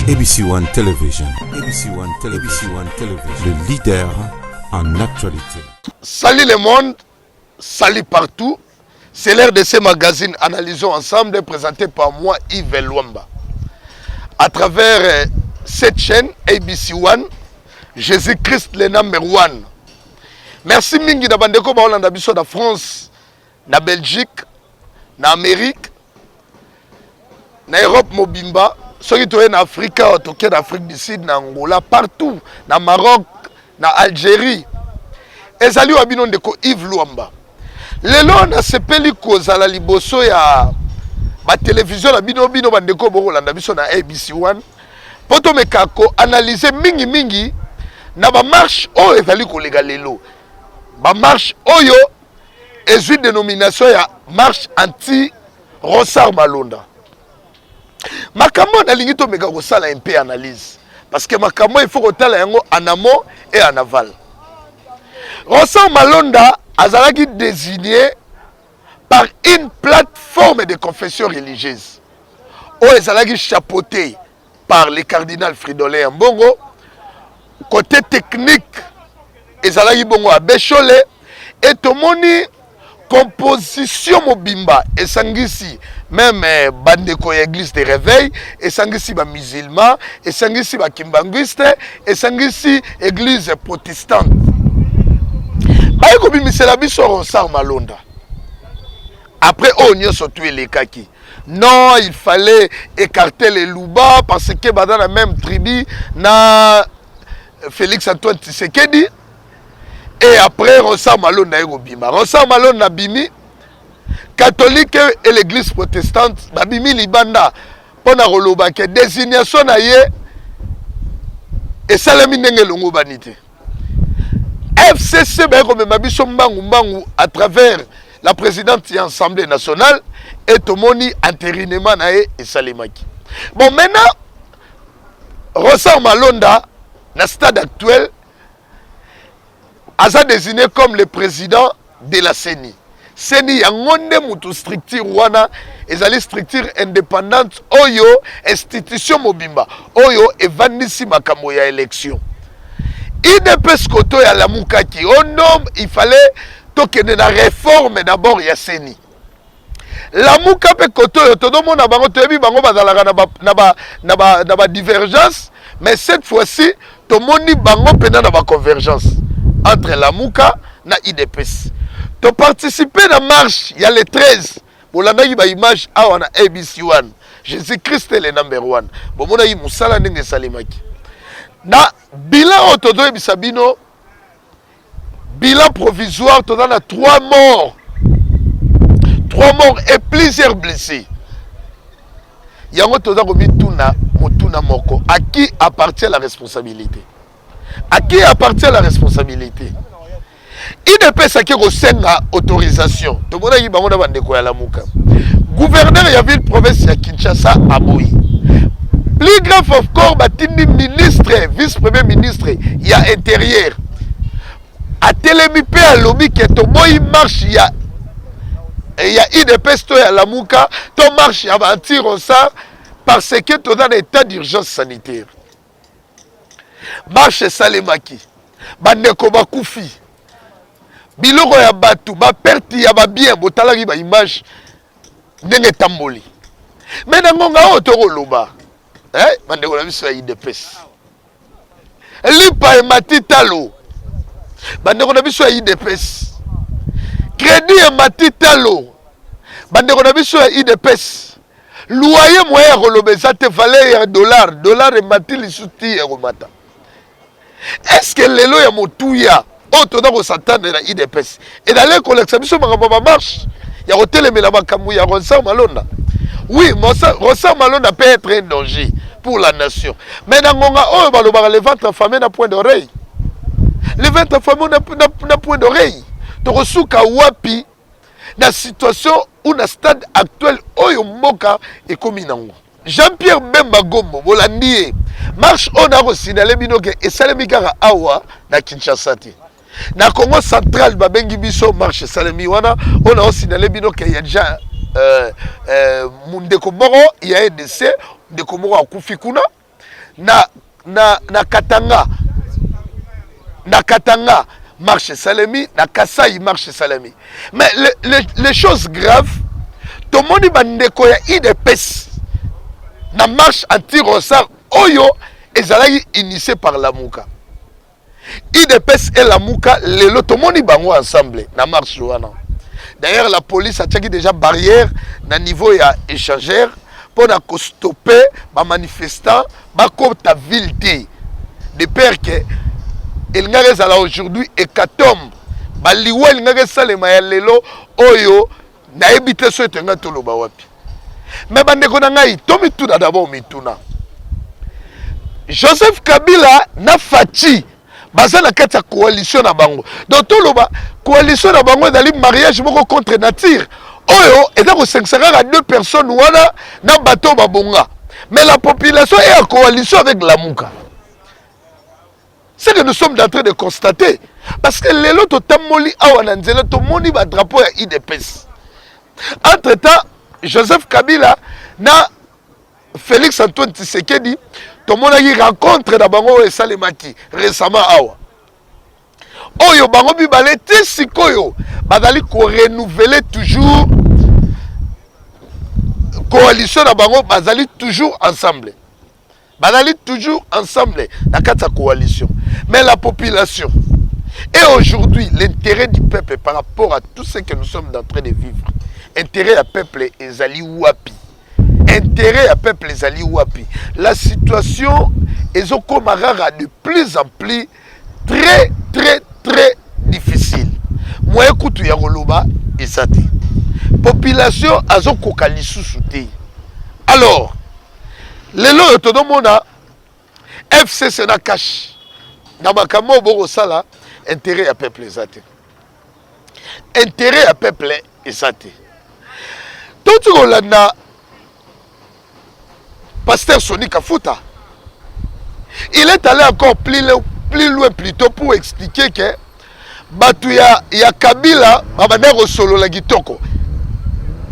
ABC One Television. ABC One Television. ABC One Television. Le leader en actualité. Salut le monde, salut partout. C'est l'heure de ces magazines Analysons ensemble, présenté par moi Yves Luamba. À travers cette chaîne ABC One, Jésus-Christ le number one. Merci mingi na bandeko ba Hollande biso da France, na Belgique, na Amérique, na Europe mobimba, soki toye na Afrika, toke na Afrique du Sud, na Angola, partout, na Maroc, na Algérie. Ezali wa bino ndeko Yves Luamba. Lelo na sepeli kozala liboso ya ba télévision na bino bandeko bo Hollande biso na ABC One. Poto mekako analyser mingi na ba marche o ezali kolega lelo. Ba marche oyo ezui dénomination ya marche anti Ronsard Malonda. Makambo na lingi to meka kosala un peu analyse parce que makambo il faut kotala yango en amont et en aval. Ronsard Malonda azalaki désigné par une plateforme de confession religieuse où ezalaki chapeauté par le cardinal Fridolin Ambongo. Côté technique ezalaki bongo a Bécholé et tomoni composition mobimba esangisi même bandeko ya église de réveil esangisi ba musulman esangisi ba kimbanguiste esangisi église protestante bayiko bimisela biso Ronsard Malonda. Après on nyonso tu elekaki. Non, il fallait écarter les Louba parce que dans la même tribu na Félix Antoine Tshisekedi. Et après Ronsard Malonda bima. Ronsard Malonda bimi catholique et l'église protestante babimi libanda pona roloba ke désignation na ye et salami ndenge longo banité. FCC ba ko mema biso mbangu à travers la présidente de l'Assemblée nationale et Tomoni intérinement nae et salimaki. Bon, maintenant, Ronsard Malonda, dans le stade actuel, a désigné comme le président de la CENI. CENI, il y a une structure structure indépendante, oyo, institution mobimba, oyo, et vanisi makambo ya élection. IDPS koto ya la Moukaki, au nom, il fallait tokende na réforme d'abord ya CENI. La Mouka pe koto yo todo mona bango toyebi bango bazalaka na ba divergence, mais cette fois-ci tomoni bango pena na ba convergence entre la Mouka na IDPS. To participer na marche ya le 13 bolanda yi ba image awa na ABC One. Jésus-Christ le number one. Bomona yi musala ndenge salimaki. Na bilan otodo ebisabino bilan provisoire, tu as 3 morts. 3 morts et plusieurs blessés. Yango toza komi motuna moko. À qui appartient la responsabilité? À qui appartient la responsabilité? Il ne peut pas senga autorisation. Tout le monde a dit bango na bandeko ya Lamuka. Gouverneur ya ville province ya Kinshasa aboyi. Plus grave encore batini ministre, vice-premier ministre ya intérieur. A télémipé à lobby que ton boy marche il y a IDPS to ya Lamuka, ton marche ya anti Ronsard parce que tu dans état d'urgence sanitaire. Marche salemaki. Bandeko bakufi. Biloko ya batu, ba perte ya ba bien botalaki ba image ndenge tamboli. Mais nangonga otoko loba. Bandeko na biso ya IDPS. Lipa e matitalo. Bandeko na biso ya IDPS. Crédit et matitalo. Bandeko na biso ya IDPS. Loyer moyen rolobeza te valeur dollar et matili suti ya romata. Est-ce que lelo ya motuya otoda ko satane na IDPS et dans les collections biso makamba marche ya hotelemela makambu ya Ronsard Malonda. Oui, Ronsard Malonda peut être un danger pour la nation. Mais nangonga oyo balobaka le ventre affamé na point d'oreille. Le ventre affamé na point d'oreille. Tokosuka wapi na situation ou na stade actuel oyo mboka ekomi nango. Jean-Pierre Bemba Gombo bolandi marche on a signalé bino ke esalemi kaka awa na Kinshasa te. Na Congo central babengi biso marche salemi wana on a signalé bino ke ya déjà Mundeko Moro, il y a un décès, Ndeko Moro akufi kuna na Katanga marche Salemi, na Kasai marche Salemi. Mais les choses graves, tout le monde bandeko ya IDPS na marche anti-Ronsard Oyo ezalaki initié par Lamuka. IDPS et Lamuka, tout le monde bango ensemble na marche wana. D'ailleurs la police a tchaki déjà barrière na niveau ya échangeur pour stopper les manifestants ta ville de peur que il n'y a aujourd'hui hécatombe baliwa il n'y a salema ya lelo oyo na ebité so etenga toloba wapi. Mais bandeko na ngai to mituna d'abord mituna Joseph Kabila na Fachi baza na kati ya coalition na bango. Donc toloba coalition na bango dali mariage moko contre nature. Oyo eza ko 5 à 2 personnes wana na bateau babonga. Mais la population est en coalition avec Lamuka. C'est que nous sommes en train de constater. Parce que les lots tamoli awananzela to moni ba drapeau ya IDPS. Entre-temps, Joseph Kabila na Félix Antoine Tshisekedi to moni rencontre na bango et Salemaki récemment awa. Oyo bango bibale te sikoyo bazali ko renouveler toujours coalition na bango bazali toujours ensemble. Bazali toujours ensemble dans la coalition. Mais la population et aujourd'hui l'intérêt du peuple par rapport à tout ce que nous sommes en train de vivre. Intérêt à peuple ezali wapi. Intérêt à peuple ezali wapi. La situation est de plus en plus très difficile. Moi écoute ya koloba esati. Population azokoka lisusu te. Alors lelo yotodomona FCC na cash na makambo boko sala intérêt à peuple ezate. Intérêt à peuple ezate. Tout kolanda pasteur Soni Kafuta. Il est allé encore plus loin plutôt pour expliquer que batu ya Kabila babane solo la kitoko.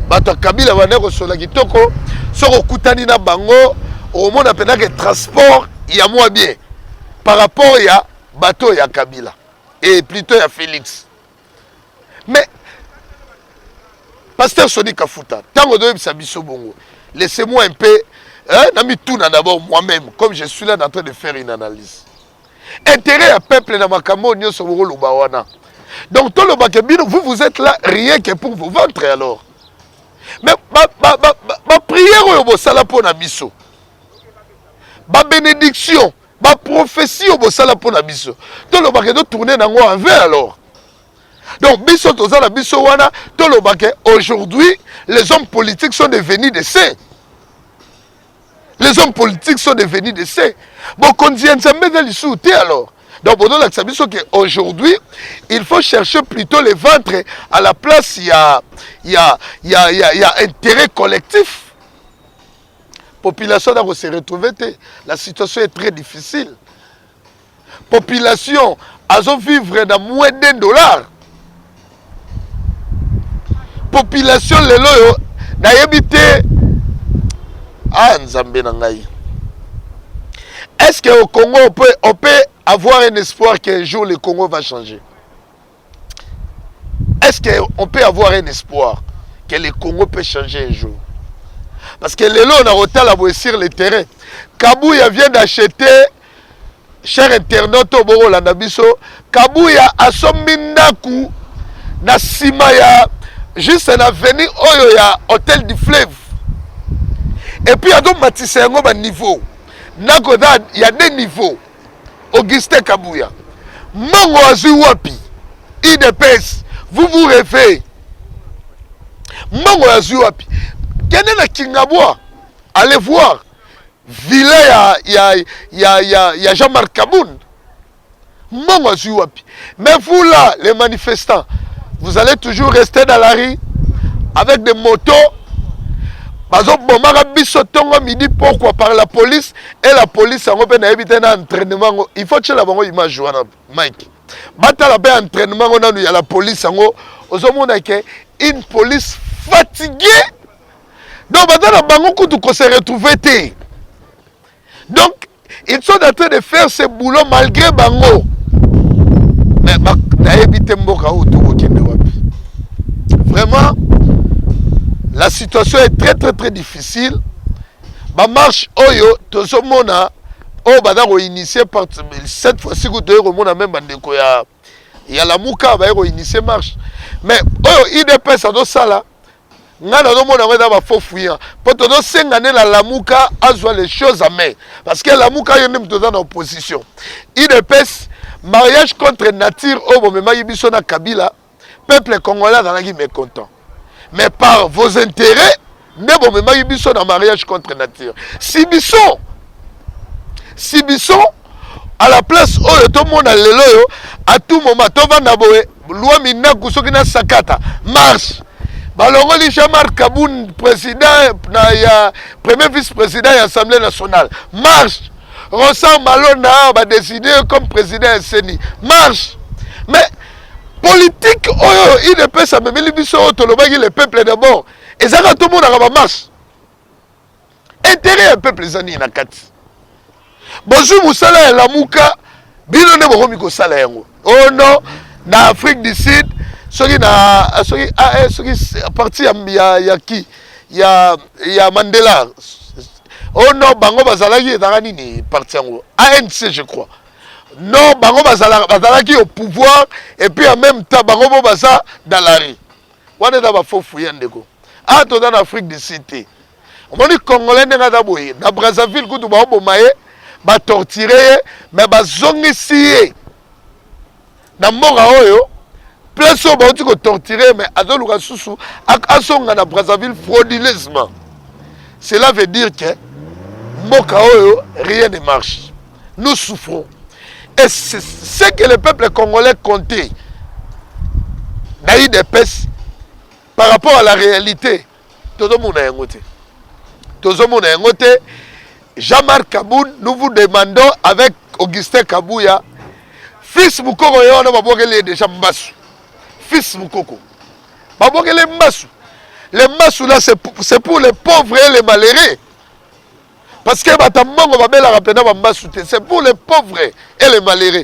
Batu Kabila babane solo la kitoko soko kutani na bango au monde appena que transport ya moins bien par rapport à bateau ya Kabila et plutôt ya Félix. Mais pasteur Soni Kafuta, tango doye biso bongo. Laissez-moi un peu nami tuna d'abord moi-même comme je suis là en train de faire une analyse. Intérêt à peuple na makambo nyoso boko lubawana. Donc tout le bakebino vous êtes là rien que pour vous vendre alors. Mais ma prière oyo bosala pona biso. Ba bénédiction, ba prophétie oyo bosala pona biso. Tout le bakedo tourner nango envers alors. Donc biso tozala biso wana tout le baké aujourd'hui les hommes politiques sont devenus des saints. Les hommes politiques sont devenus des saints. Bon kondiens mbeza lisouté alors. Donc aujourd'hui, il faut chercher plutôt les ventres à la place il y a intérêt collectif. Population doit se retrouver. La situation est très difficile. Population a vivre dans moins $1. Population les loyo n'a habité Nzambe nangai. Est-ce qu'au Congo on peut avoir un espoir qu'un jour le Congo va changer? Est-ce qu'on peut avoir un espoir que le Congo peut changer un jour? Parce que les lots, on a retard sur le terrain. Kabouya vient d'acheter, cher internaute au Boro Landabiso, Kabouya a son minaku, na simaya, juste en avenue, oyo ya hôtel du fleuve. Et puis il y a d'autres matissés à niveau. Nagodad, il y a des niveaux. Augustin Kabouya. Mango Azuwapi. IDPS. Vous vous rêvez. Mango Azuwapi. Quel est la Kingaboua? Allez voir. Villa, il y a Jean-Marc Kaboun. Mango Azuwapi. Mais vous là, les manifestants, vous allez toujours rester dans la rue avec des motos. Midi pourquoi par la police et la police a évité un entraînement. Il faut que la bonne image Mike. Bata la entraînement il y a la police une police fatiguée. Donc bata la bango se retrouver. Donc Ils sont en train de faire ce boulot malgré bango. Mais vraiment, la situation est très très très difficile. Ma marche oyo tozomona o bada ko initier par cette fois-ci que tu remona même bandeko ya la muka ba ko initier marche. Mais oyo IDP ça do sala ngana do mona ngada ba faux fouillant. Pour to do sengane la muka azwa les choses à main parce que la muka yone mto dans opposition. IDP mariage contre nature au moment yibiso na Kabila, peuple congolais dans la mécontent. Mais par vos intérêts, ne bon moment yibiso na mariage contre nature. Si biso à la place oyo tout le monde a lelo à tout moment to vanda boye loi mina kusoki na sakata marche. Balongoli Jean-Marc Kaboun président na ya premier vice-président de l'Assemblée nationale. Marche. Ronsard Malona va décider comme président SNI. Marche. Mais politique, il ne peut ça, mais il le peuple d'abord. Et ça, tout le monde a marche. Intérêt un peuple, les amis, bonjour, Moussala et Lamouka, Bino ne mourra miko sala yango. Oh non, na Afrique du Sud, soki parti ya qui? Ya Mandela. Oh non, bango bazalaki ezalaki ni parti yango ANC je crois. Non, bango bazalaki au pouvoir et puis en même temps bango baza dans la rue. Wana da ba faux fouiller ndeko. Ah to dans Afrique du Sud. On dit congolais nga da boye na Brazzaville kutu ba bomaye ba torturer mais ba zongisi na mora oyo place o ba ko torturer mais azoluka susu asonga na Brazzaville frauduleusement. Cela veut dire que rien ne marche. Nous souffrons. Et c'est ce que le peuple congolais comptait. Naï des pèses par rapport à la réalité. Tout le monde a ngoté. Tout le monde a ngoté. Jean-Marc Kaboun, nous vous demandons avec Augustin Kabouya, fils Moukoko, on a babogele déjà Mbassou. Fils Moukoko. Babogele Mbassou. Les Mbassou là, c'est pour les pauvres et les malheureux. Parce que c'est pour les pauvres et les malheureux.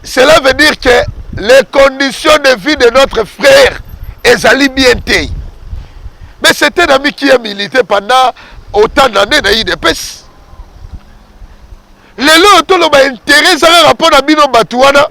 Cela veut dire que les conditions de vie de notre frère, elles allaient bien. Mais c'était un ami qui a milité pendant autant d'années dans l'IDPS. Les lots, tout le monde intérêt, ça rapport à Bino Batouana.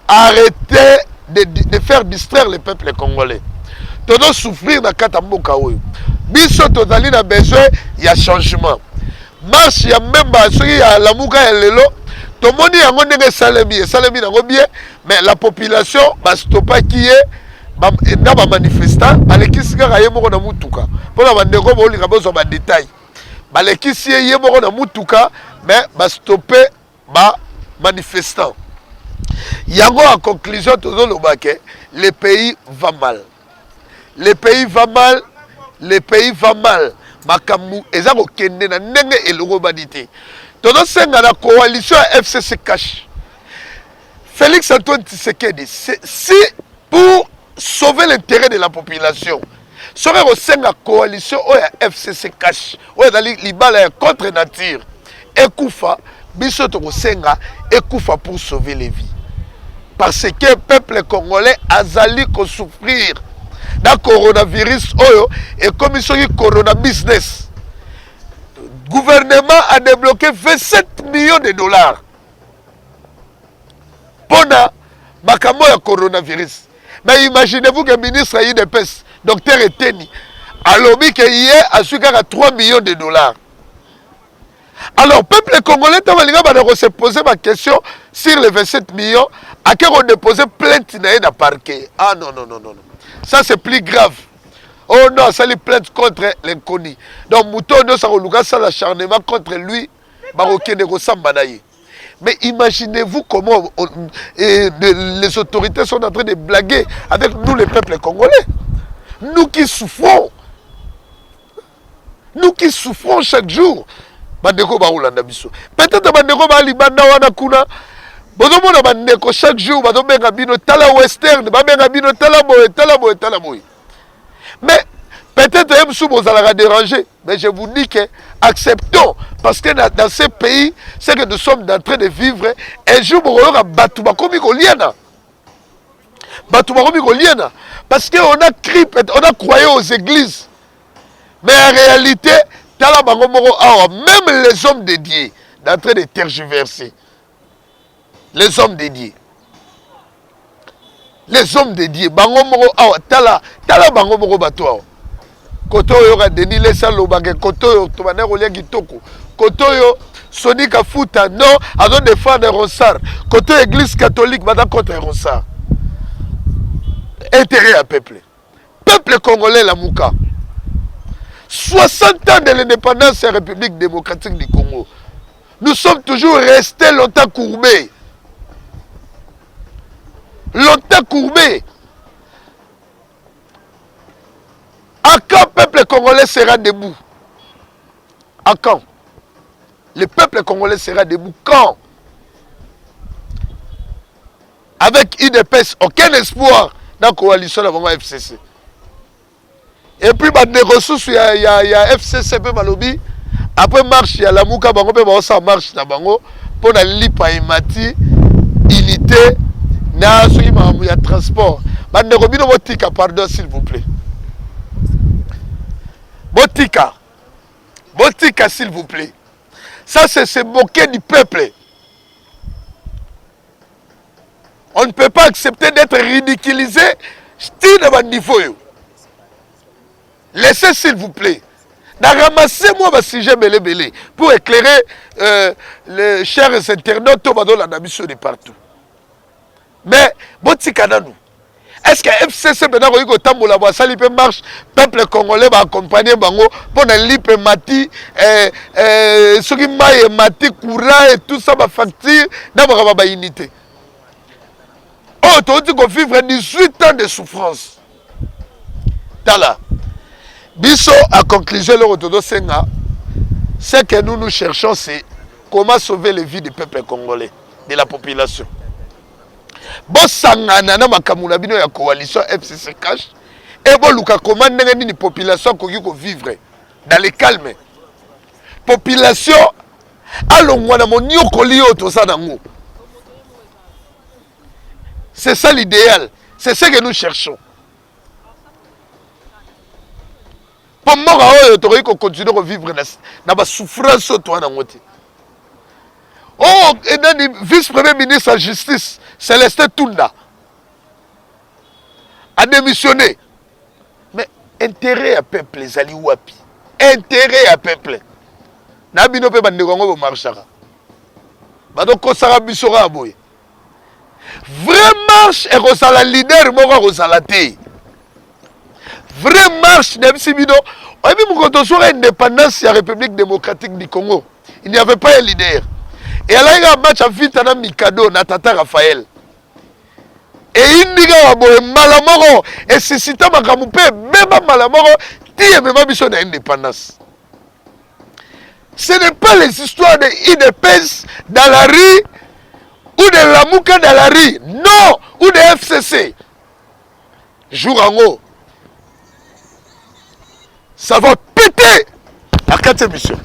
Arrêtez de faire distraire le peuple congolais. Tout le monde souffrir dans Katamboka. Biso totali na besoin, il y a changement. Marche ya memba soki ya lamuka ya lelo to moni yango ndenge salemi nango bien mais la population ba stoppa qui est na ba manifestant balekisi kaka ye moko na mutuka pona bandeko ba olika bozo ba détail balekisi ye moko na mutuka mais ba stopper ba manifestant yango en conclusion tozo lobake le pays va mal. Le pays va mal. Le pays va mal. Makamu ezako kende na ndenge elongo badité. Todo senga la coalition FCC cash. Félix Antoine Tshisekedi, si pour sauver l'intérêt de la population, serait au sein de la coalition FCC cash, ou dali libala contre nature, ekoufa biso to senga ekoufa pour sauver les vies. Parce que le peuple congolais azali ko souffrir. Dans le coronavirus, et comme il y a corona business, le gouvernement a débloqué 27 millions de dollars pour le coronavirus. Mais imaginez-vous que le ministre a eu des pestes, docteur Eteni, a lobby qu'il y a 3 millions de dollars. Alors, le peuple congolais va se poser ma question sur les 27 millions, à qui on déposé plainte dans le parquet. Ah non, non, non, non. Ça c'est plus grave. Oh non, ça les plainte contre l'inconnu. Donc Mouton ça l'acharnement contre lui, mais imaginez-vous comment les autorités sont en train de blaguer avec nous les peuples congolais. Nous qui souffrons. Nous qui souffrons chaque jour. Peut-être bandeko ba libanda wana kuna. Bodomona bandeko chaque jour badobenga bino tala western, babenga bino tala boy. Mais peut-être même sous vous allez déranger, mais je vous dis que acceptons. Parce que dans ces pays, c'est que nous sommes en train de vivre. Un jour, on aura Batouba comme Goliana. Batouba comme Goliana. Parce qu'on a crié, on a croyé aux églises. Mais en réalité, même les hommes dédiés, en train de tergiverser. Les hommes dédiés. Les hommes dédiés. Bangomoro, tala bangomoro bato. Koto yo ga Denis Lesa Lobake, koto yo Tomaner Olia Kitoko, koto yo Sonika Futa, non, avant de défendre Ronsard, koto église catholique, madame contre Ronsard. Intérêt à peuple. Peuple congolais la Mouka. 60 ans de l'indépendance de la République démocratique du Congo. Nous sommes toujours restés longtemps courbés. Longtemps courbés. À quand le peuple congolais sera debout? À quand? Le peuple congolais sera debout quand? Avec UDPS, aucun espoir dans la coalition de la FCC. Et puis, des ressources, il y a FCC, après marche, il y a la Mouka, ça marche pour la lipa et mati, unité, il y a transport. Pardon, s'il vous plaît. Botika, s'il vous plaît. Ça, c'est se moquer du peuple. On ne peut pas accepter d'être ridiculisé. Laissez, s'il vous plaît. Ramassez-moi ma sujet belé pour éclairer les chers internautes dans la nation de partout. Mais, Botika Nanou. Est-ce que FCC maintenant il tambola ba sali pe marche peuple congolais va accompagner bango pour na lipe mati soki maye mati courant et tout ça va facture na ba unité. Oh tu dis qu'on vivre 18 ans de souffrance. Tala. Biso à conclusion le retour senga ce que nous cherchons c'est comment sauver les vies du peuple congolais, de la population. Bosangana na makamuna bino ya coalition FCC cash et boluka comment ndenge population koki ko vivre dans le calme. Population alongwa na monioko liyo to ça nango. C'est ça l'idéal, c'est ce que nous cherchons. Pour moi oyo to continuer à vivre na ba souffrance to na ngoti. Oh, et le vice-premier ministre de la justice, Célestin Tounda, a démissionné. Mais intérêt à peuple, les aliwapi. Intérêt à peuple. Nabino pe bande Congo marchara. Bado kosara bisora aboy. Vraie marche et rosala leader moko rosala te. Vraie marche de Sibino. Obi mukoto sur indépendance de la République démocratique du Congo. Il n'y avait pas un leader. Et là, il y a un match à vite à Mikado, na Tata Raphaël. Et il dit que Malamoro, et c'est si tu as même Malamoro, tu es même mission d'indépendance. Ce n'est pas les histoires de IDPS dans la rue, ou de la Mouka dans la rue, non, ou de FCC. Jour en haut. Ça va péter la 4e mission.